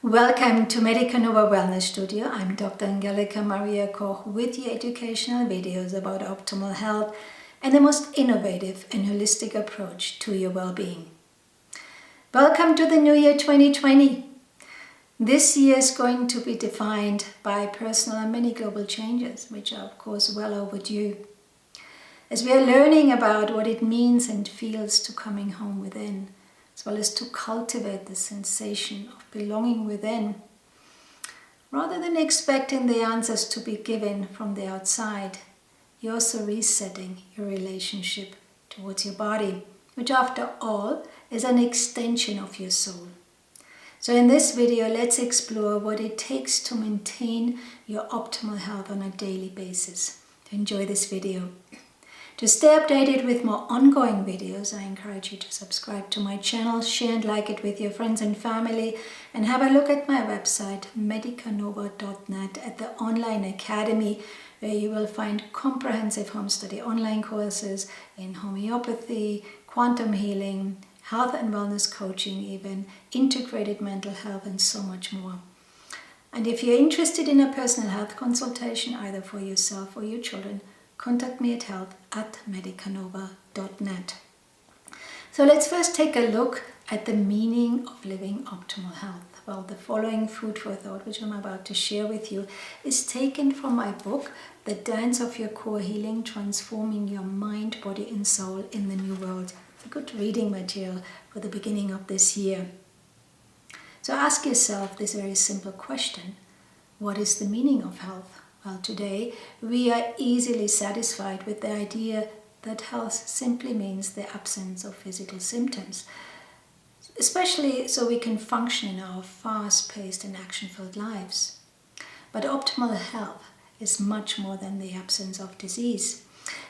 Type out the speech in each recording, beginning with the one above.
Welcome to Medica Nova Wellness Studio. I'm Dr. Angelika Maria Koch with your educational videos about optimal health and the most innovative and holistic approach to your well-being. Welcome to the new year 2020. This year is going to be defined by personal and many global changes, which are of course well overdue. As we are learning about what it means and feels to coming home within, as well as to cultivate the sensation of belonging within, rather than expecting the answers to be given from the outside, you're also resetting your relationship towards your body, which after all is an extension of your soul. So in this video, let's explore what it takes to maintain your optimal health on a daily basis. Enjoy this video. To stay updated with more ongoing videos, I encourage you to subscribe to my channel, share and like it with your friends and family, and have a look at my website, medicanova.net, at the online academy, where you will find comprehensive home study online courses in homeopathy, quantum healing, health and wellness coaching even, integrated mental health and so much more. And if you're interested in a personal health consultation, either for yourself or your children, contact me at health@medicanova.net. So let's first take a look at the meaning of living optimal health. Well, the following food for thought, which I'm about to share with you, is taken from my book, The Dance of Your Core Healing, Transforming Your Mind, Body and Soul in the New World. A good reading material for the beginning of this year. So ask yourself this very simple question: what is the meaning of health? Well, today we are easily satisfied with the idea that health simply means the absence of physical symptoms, especially so we can function in our fast-paced and action-filled lives. But optimal health is much more than the absence of disease.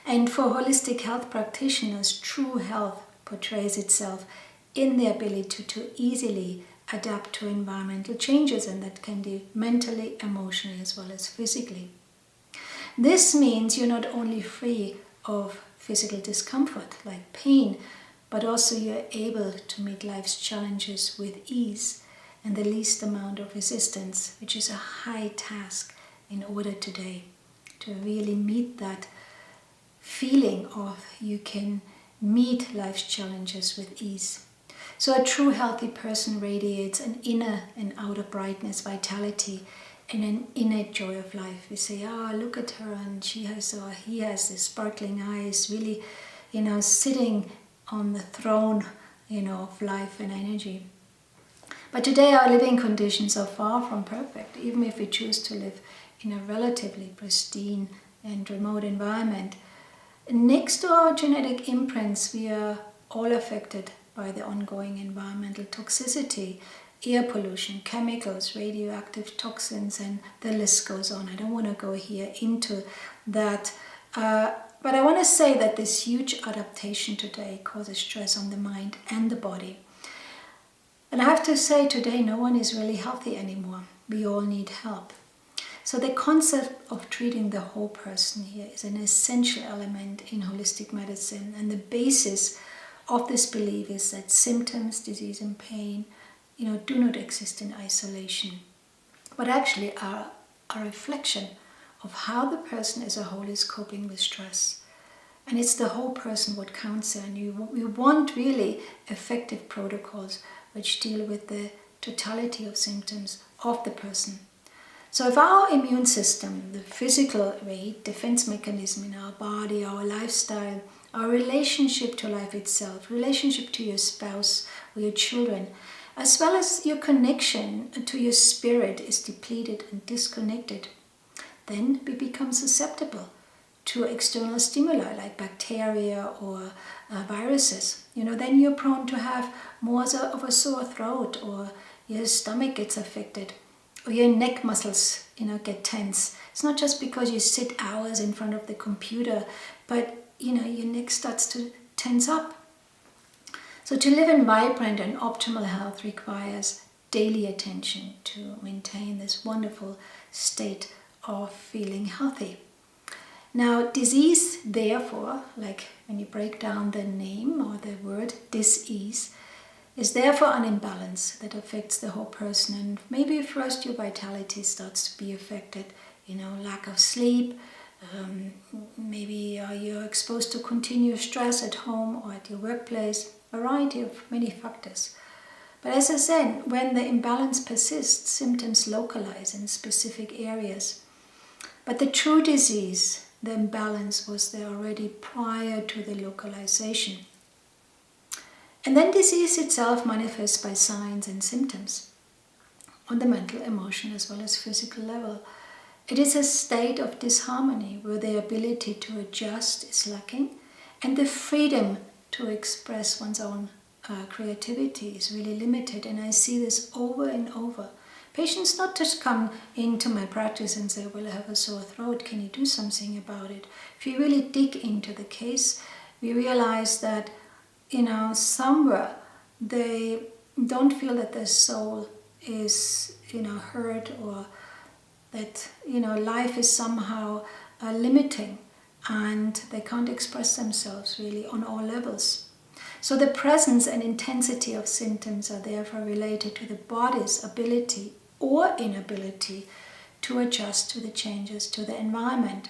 And for holistic health practitioners, true health portrays itself in the ability to easily adapt to environmental changes, and that can be mentally, emotionally, as well as physically. This means you're not only free of physical discomfort like pain, but also you're able to meet life's challenges with ease and the least amount of resistance, which is a high task in order today to really meet that feeling of you can meet life's challenges with ease. So a true healthy person radiates an inner and outer brightness, vitality, and an inner joy of life. We say, look at her, and he has this sparkling eyes, really, sitting on the throne, of life and energy. But today our living conditions are far from perfect, even if we choose to live in a relatively pristine and remote environment. Next to our genetic imprints, we are all affected by the ongoing environmental toxicity, air pollution, chemicals, radioactive toxins, and the list goes on. I don't want to go here into that, but I want to say that this huge adaptation today causes stress on the mind and the body. And I have to say today no one is really healthy anymore. We all need help. So the concept of treating the whole person here is an essential element in holistic medicine, and the basis of this belief is that symptoms, disease and pain, do not exist in isolation, but actually are a reflection of how the person as a whole is coping with stress. And it's the whole person what counts there, and we want really effective protocols which deal with the totality of symptoms of the person. So if our immune system, the physical defense mechanism in our body, our lifestyle, our relationship to life itself, relationship to your spouse or your children, as well as your connection to your spirit is depleted and disconnected, then we become susceptible to external stimuli like bacteria or viruses. Then you're prone to have more of a sore throat, or your stomach gets affected, or your neck muscles, get tense. It's not just because you sit hours in front of the computer, but, your neck starts to tense up. So to live in vibrant and optimal health requires daily attention to maintain this wonderful state of feeling healthy. Now, disease, therefore, like when you break down the name or the word dis-ease, is therefore an imbalance that affects the whole person. And maybe first your vitality starts to be affected, lack of sleep, maybe you're exposed to continuous stress at home or at your workplace, a variety of many factors. But as I said, when the imbalance persists, symptoms localize in specific areas. But the true disease, the imbalance, was there already prior to the localization. And then disease itself manifests by signs and symptoms on the mental, emotional, as well as physical level. It is a state of disharmony where the ability to adjust is lacking and the freedom to express one's own creativity is really limited. And I see this over and over. Patients not just come into my practice and say, well, I have a sore throat, can you do something about it? If you really dig into the case, we realize that, somewhere they don't feel that their soul is, hurt, or that, life is somehow limiting and they can't express themselves really on all levels. So the presence and intensity of symptoms are therefore related to the body's ability or inability to adjust to the changes to the environment.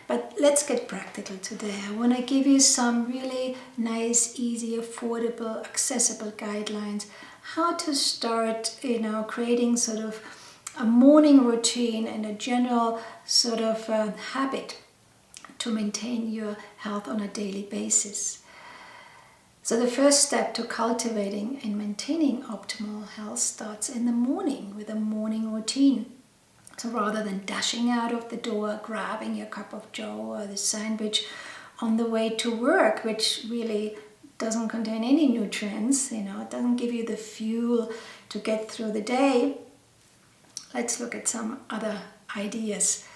But let's get practical today. I want to give you some really nice, easy, affordable, accessible guidelines how to start, creating sort of a morning routine and a general sort of habit to maintain your health on a daily basis. So the first step to cultivating and maintaining optimal health starts in the morning with a morning routine. So rather than dashing out of the door, grabbing your cup of joe or the sandwich on the way to work, which really doesn't contain any nutrients, it doesn't give you the fuel to get through the day, let's look at some other ideas.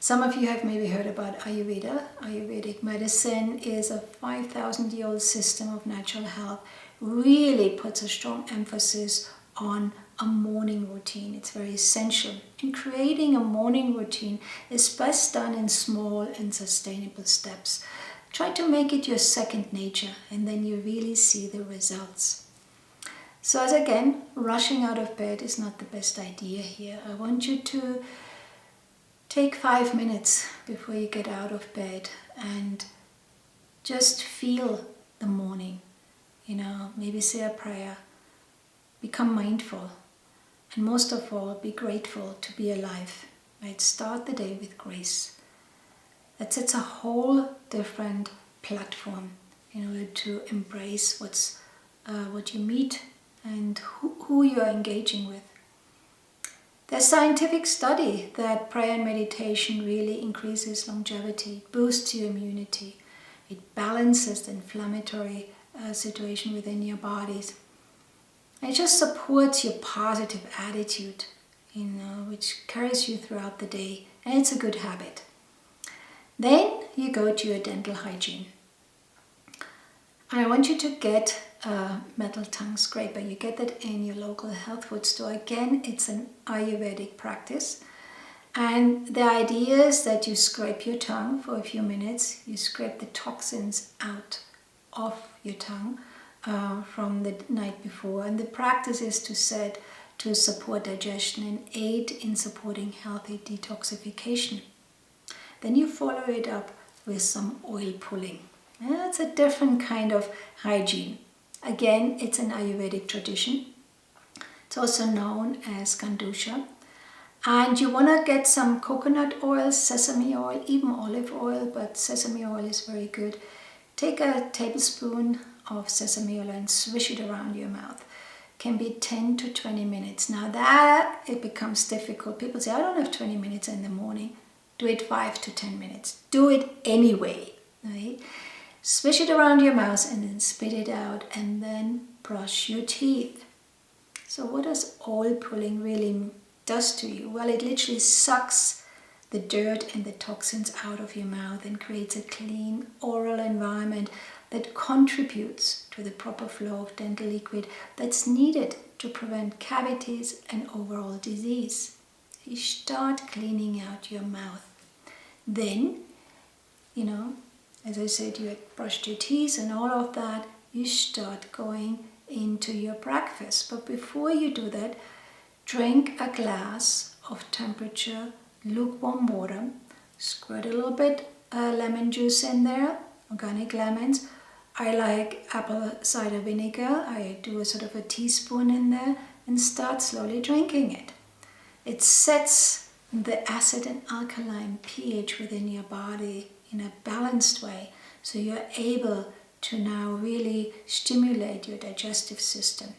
Some of you have maybe heard about Ayurveda. Ayurvedic medicine is a 5,000-year-old system of natural health, really puts a strong emphasis on a morning routine. It's very essential. And creating a morning routine is best done in small and sustainable steps. Try to make it your second nature, and then you really see the results. So as again, rushing out of bed is not the best idea here. I want you to take 5 minutes before you get out of bed and just feel the morning. Maybe say a prayer. Become mindful. And most of all, be grateful to be alive. Right? Start the day with grace. That sets a whole different platform in order to embrace what you meet and who you are engaging with. There's scientific study that prayer and meditation really increases longevity, boosts your immunity. It balances the inflammatory situation within your bodies. And it just supports your positive attitude, which carries you throughout the day. And it's a good habit. Then you go to your dental hygiene. And I want you to get a metal tongue scraper. You get that in your local health food store. Again, it's an Ayurvedic practice. And the idea is that you scrape your tongue for a few minutes. You scrape the toxins out of your tongue from the night before. And the practice is to support digestion and aid in supporting healthy detoxification. Then you follow it up with some oil pulling. And that's a different kind of hygiene. Again, it's an Ayurvedic tradition. It's also known as Gandusha. And you want to get some coconut oil, sesame oil, even olive oil, but sesame oil is very good. Take a tablespoon of sesame oil and swish it around your mouth. Can be 10 to 20 minutes. Now that it becomes difficult. People say, I don't have 20 minutes in the morning. Do it 5 to 10 minutes. Do it anyway. Right? Swish it around your mouth and then spit it out and then brush your teeth. So what does oil pulling really does to you? Well, it literally sucks the dirt and the toxins out of your mouth and creates a clean oral environment that contributes to the proper flow of dental liquid that's needed to prevent cavities and overall disease. You start cleaning out your mouth. Then, as I said, you had brushed your teeth and all of that, you start going into your breakfast. But before you do that, drink a glass of temperature lukewarm water, squirt a little bit lemon juice in there, organic lemons. I like apple cider vinegar. I do a sort of a teaspoon in there and start slowly drinking it. It sets the acid and alkaline pH within your body in a balanced way, so you're able to now really stimulate your digestive system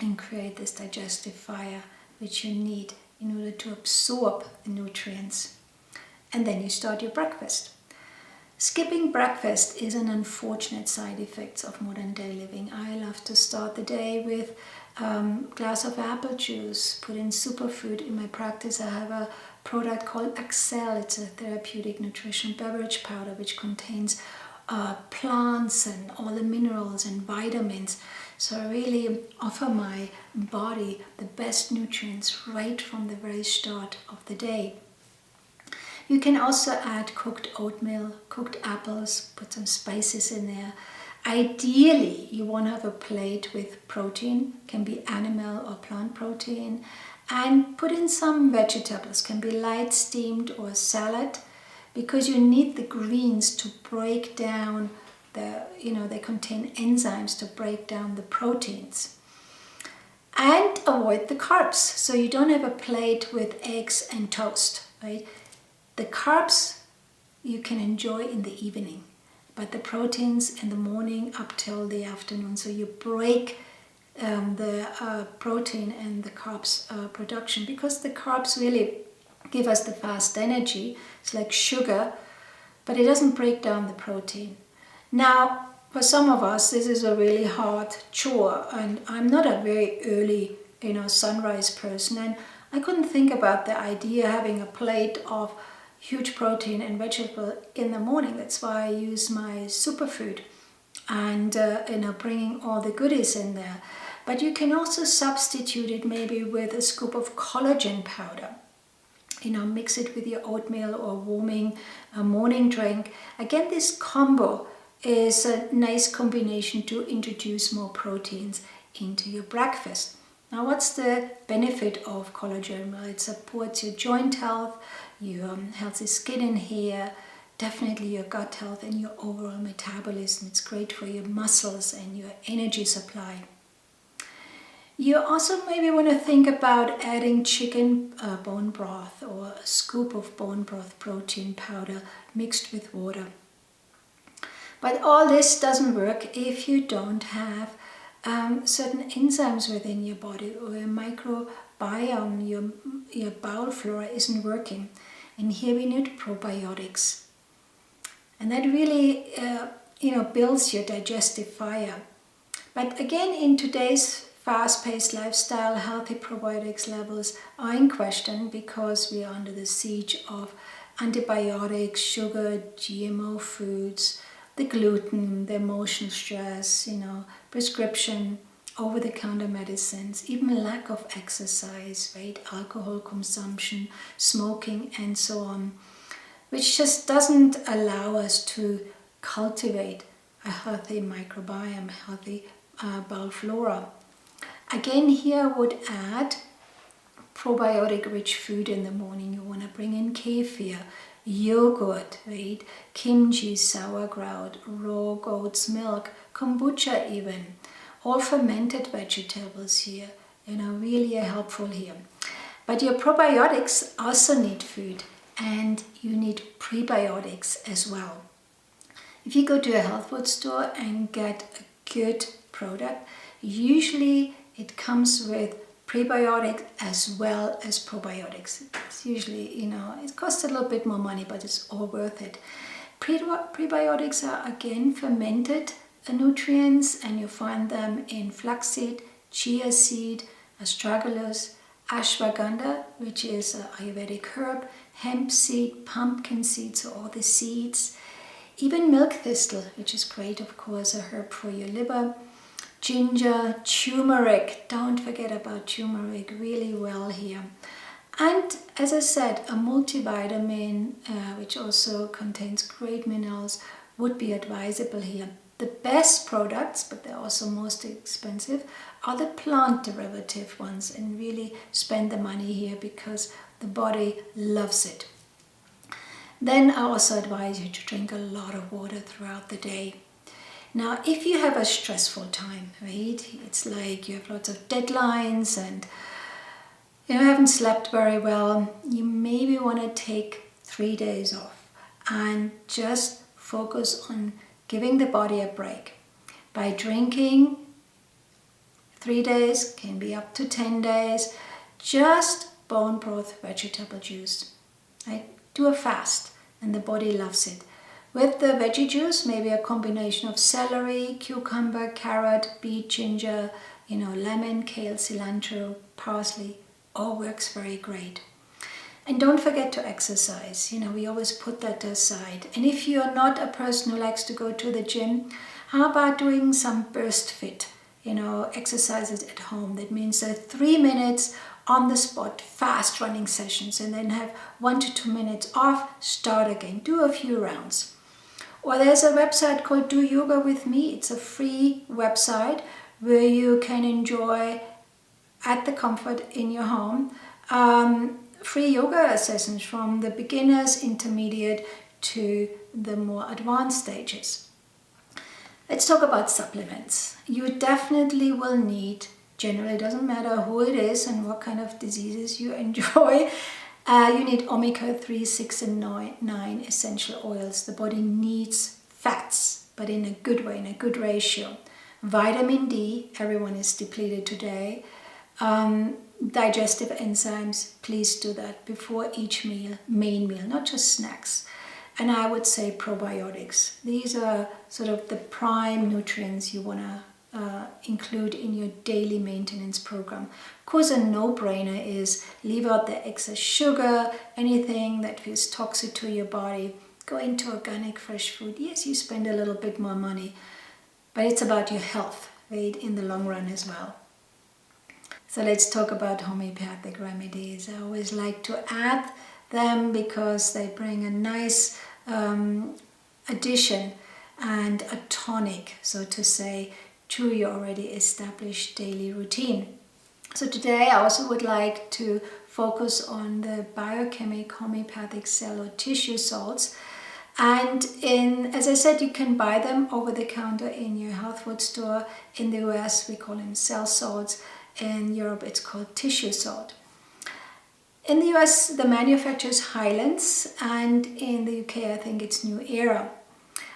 and create this digestive fire which you need in order to absorb the nutrients. And then you start your breakfast. Skipping breakfast is an unfortunate side effect of modern day living. I love to start the day with a glass of apple juice, put in superfood. In my practice I have a product called Excel. It's a therapeutic nutrition beverage powder which contains plants and all the minerals and vitamins. So I really offer my body the best nutrients right from the very start of the day. You can also add cooked oatmeal, cooked apples, put some spices in there. Ideally, you want to have a plate with protein, can be animal or plant protein, and put in some vegetables, can be light steamed or salad, because you need the greens to break down they contain enzymes to break down the proteins. And avoid the carbs, so you don't have a plate with eggs and toast, right? The carbs you can enjoy in the evening, but the proteins in the morning up till the afternoon. So you break the protein and the carbs production, because the carbs really give us the fast energy. It's like sugar, but it doesn't break down the protein. Now, for some of us, this is a really hard chore, and I'm not a very early, sunrise person, and I couldn't think about the idea of having a plate of huge protein and vegetable in the morning. That's why I use my superfood and bringing all the goodies in there. But you can also substitute it maybe with a scoop of collagen powder. Mix it with your oatmeal or warming morning drink. Again, this combo is a nice combination to introduce more proteins into your breakfast. Now, what's the benefit of collagen? Well, it supports your joint health, your healthy skin and hair, definitely your gut health and your overall metabolism. It's great for your muscles and your energy supply. You also maybe want to think about adding chicken bone broth or a scoop of bone broth protein powder mixed with water. But all this doesn't work if you don't have certain enzymes within your body, or your microbiome, your bowel flora isn't working. And here we need probiotics. And that really, builds your digestive fire. But again, in today's fast-paced lifestyle, healthy probiotics levels are in question because we are under the siege of antibiotics, sugar, GMO foods, the gluten, the emotional stress, prescription, over-the-counter medicines, even lack of exercise, right? Alcohol consumption, smoking, and so on, which just doesn't allow us to cultivate a healthy microbiome, healthy bowel flora. Again, here I would add probiotic-rich food in the morning. You want to bring in kefir, yogurt, right? Kimchi, sauerkraut, raw goat's milk, kombucha even. All fermented vegetables here, really are helpful here. But your probiotics also need food, and you need prebiotics as well. If you go to a health food store and get a good product, usually it comes with prebiotics as well as probiotics. It's usually, it costs a little bit more money, but it's all worth it. Prebiotics are again fermented nutrients, and you find them in flaxseed, chia seed, astragalus, ashwagandha, which is an Ayurvedic herb, hemp seed, pumpkin seed, so all the seeds, even milk thistle, which is great, of course, a herb for your liver, ginger, turmeric, don't forget about turmeric, really well here. And as I said, a multivitamin, which also contains great minerals, would be advisable here. The best products, but they're also most expensive, are the plant derivative ones, and really spend the money here because the body loves it. Then I also advise you to drink a lot of water throughout the day. Now, if you have a stressful time, right, it's like you have lots of deadlines and you haven't slept very well, you maybe want to take 3 days off and just focus on giving the body a break by drinking 3 days, can be up to 10 days, just bone broth vegetable juice. Right? Do a fast and the body loves it. With the veggie juice, maybe a combination of celery, cucumber, carrot, beet, ginger, lemon, kale, cilantro, parsley, all works very great. And don't forget to exercise. We always put that aside. And if you're not a person who likes to go to the gym, how about doing some burst fit, exercises at home? That means 3 minutes on the spot, fast running sessions, and then have 1 to 2 minutes off, start again, do a few rounds. Or there's a website called Do Yoga With Me. It's a free website where you can enjoy at the comfort in your home free yoga sessions from the beginners, intermediate to the more advanced stages. Let's talk about supplements. You definitely will need, generally doesn't matter who it is and what kind of diseases you enjoy, you need omega-3, 6 and 9 essential oils. The body needs fats, but in a good way, in a good ratio. Vitamin D, everyone is depleted today. Digestive enzymes, please do that before each meal, main meal, not just snacks. And I would say probiotics. These are sort of the prime nutrients you want to include in your daily maintenance program. Of course, a no-brainer is leave out the excess sugar, anything that feels toxic to your body. Go into organic fresh food. Yes, you spend a little bit more money, but it's about your health, right, in the long run as well. So let's talk about homeopathic remedies. I always like to add them because they bring a nice addition and a tonic, so to say, to your already established daily routine. So today I also would like to focus on the biochemic homeopathic cell or tissue salts. And as I said, you can buy them over the counter in your health food store. In the US, we call them cell salts. In Europe, it's called tissue salt. In the US, the manufacturer is Highlands, and in the UK, I think it's New Era.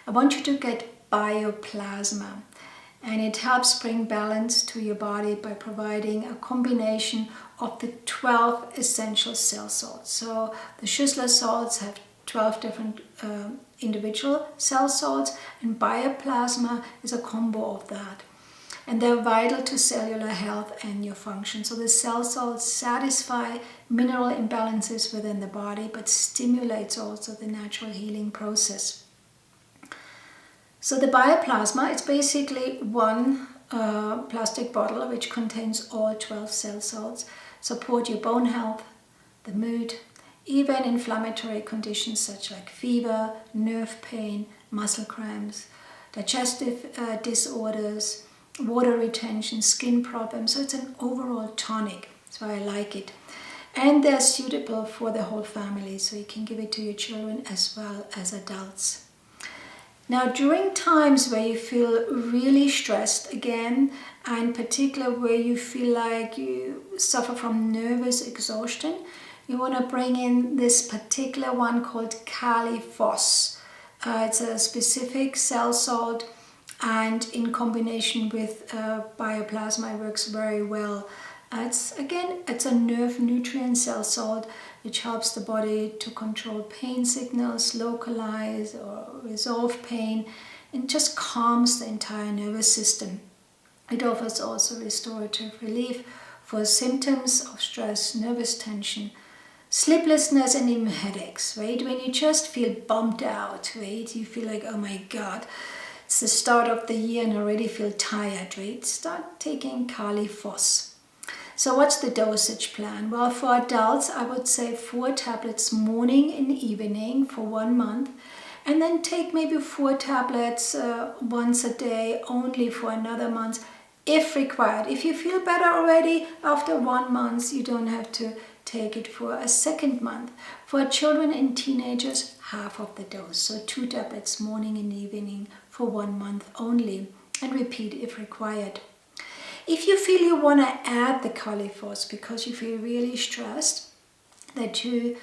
I want you to get BIOPLASMA, and it helps bring balance to your body by providing a combination of the 12 essential cell salts. So the Schussler salts have 12 different individual cell salts, and BIOPLASMA is a combo of that. And they're vital to cellular health and your function. So the cell salts satisfy mineral imbalances within the body, but stimulates also the natural healing process. So the BIOPLASMA, it's basically one plastic bottle which contains all 12 cell salts, support your bone health, the mood, even inflammatory conditions such like fever, nerve pain, muscle cramps, digestive disorders, water retention, skin problems. So it's an overall tonic. That's why I like it. And they're suitable for the whole family, so you can give it to your children as well as adults. Now, during times where you feel really stressed again, and particularly where you feel like you suffer from nervous exhaustion, you want to bring in this particular one called KALI-PHOS. It's a specific cell salt, and in combination with BIOPLASMA, it works very well. It's a nerve nutrient cell salt which helps the body to control pain signals, localize or resolve pain, and just calms the entire nervous system. It offers also restorative relief for symptoms of stress, nervous tension, sleeplessness, and even headaches, right? When you just feel bummed out, right? You feel like, oh my God, it's the start of the year and I already feel tired, right? Start taking KALI-PHOS. So what's the dosage plan? Well, for adults, I would say 4 tablets morning and evening for 1 month. And then take maybe 4 tablets once a day only for another month if required. If you feel better already after 1 month, you don't have to take it for a second month. For children and teenagers, half of the dose. So 2 tablets morning and evening for 1 month only, and repeat if required. If you feel you want to add the KALI-PHOS because you feel really stressed, there are 2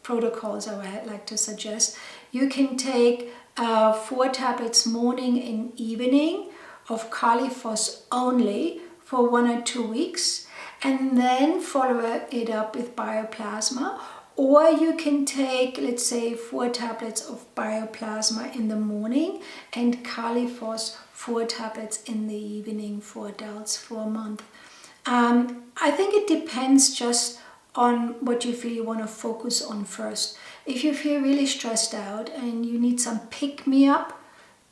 protocols I would like to suggest. You can take 4 tablets morning and evening of KALI-PHOS only for 1 or 2 weeks, and then follow it up with BIOPLASMA. Or you can take, let's say, 4 tablets of BIOPLASMA in the morning and KALI-PHOS 4 tablets in the evening for adults for a month. I think it depends just on what you feel you want to focus on first. If you feel really stressed out and you need some pick-me-up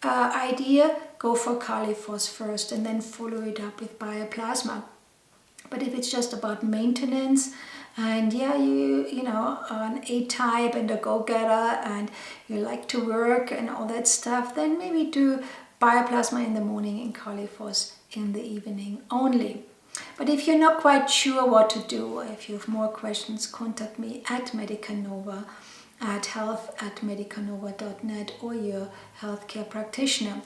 idea, go for KALI-PHOS first and then follow it up with BIOPLASMA. But if it's just about maintenance, and yeah, you know, an A-type and a go-getter and you like to work and all that stuff, then maybe do BIOPLASMA in the morning and KALI-PHOS in the evening only. But if you're not quite sure what to do, or if you have more questions, contact me at Medica Nova at health@medicanova.net or your healthcare practitioner.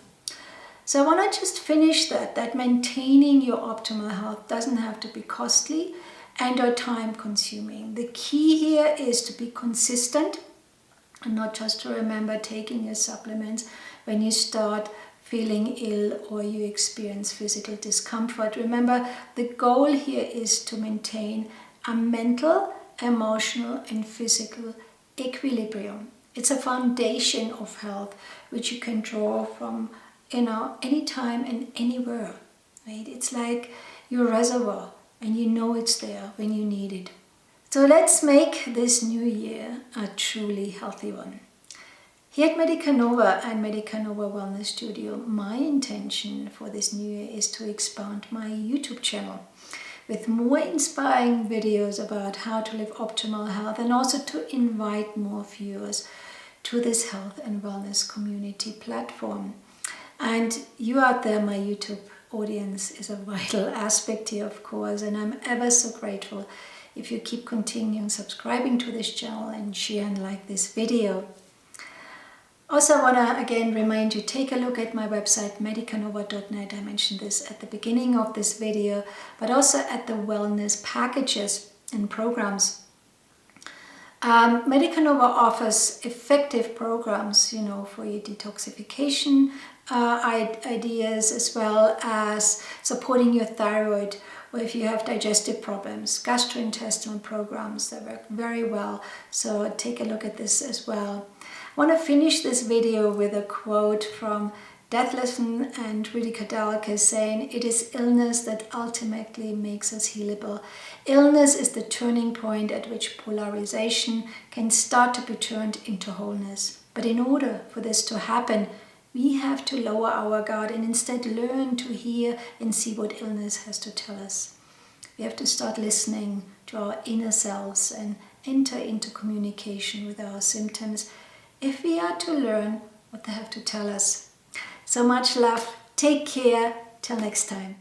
So I want to just finish that maintaining your optimal health doesn't have to be costly and or time consuming. The key here is to be consistent and not just to remember taking your supplements when you start feeling ill or you experience physical discomfort. Remember, the goal here is to maintain a mental, emotional and physical equilibrium. It's a foundation of health which you can draw from, you know, anytime and anywhere, right? It's like your reservoir and you know it's there when you need it. So let's make this new year a truly healthy one. Here at Medica Nova and Medica Nova Wellness Studio, my intention for this new year is to expand my YouTube channel with more inspiring videos about how to live optimal health, and also to invite more viewers to this health and wellness community platform. And you out there, my YouTube audience, is a vital aspect here, of course, and I'm ever so grateful if you keep continuing subscribing to this channel and share and like this video. Also, I want to again remind you, take a look at my website medicanova.net. I mentioned this at the beginning of this video, but also at the wellness packages and programs. Medica Nova offers effective programs, you know, for your detoxification ideas, as well as supporting your thyroid, or if you have digestive problems, gastrointestinal programs that work very well. So take a look at this as well. I want to finish this video with a quote from Deathlesson and Rudy Kadalka saying, "It is illness that ultimately makes us healable. Illness is the turning point at which polarization can start to be turned into wholeness. But in order for this to happen, we have to lower our guard and instead learn to hear and see what illness has to tell us. We have to start listening to our inner selves and enter into communication with our symptoms if we are to learn what they have to tell us." So much love. Take care. Till next time.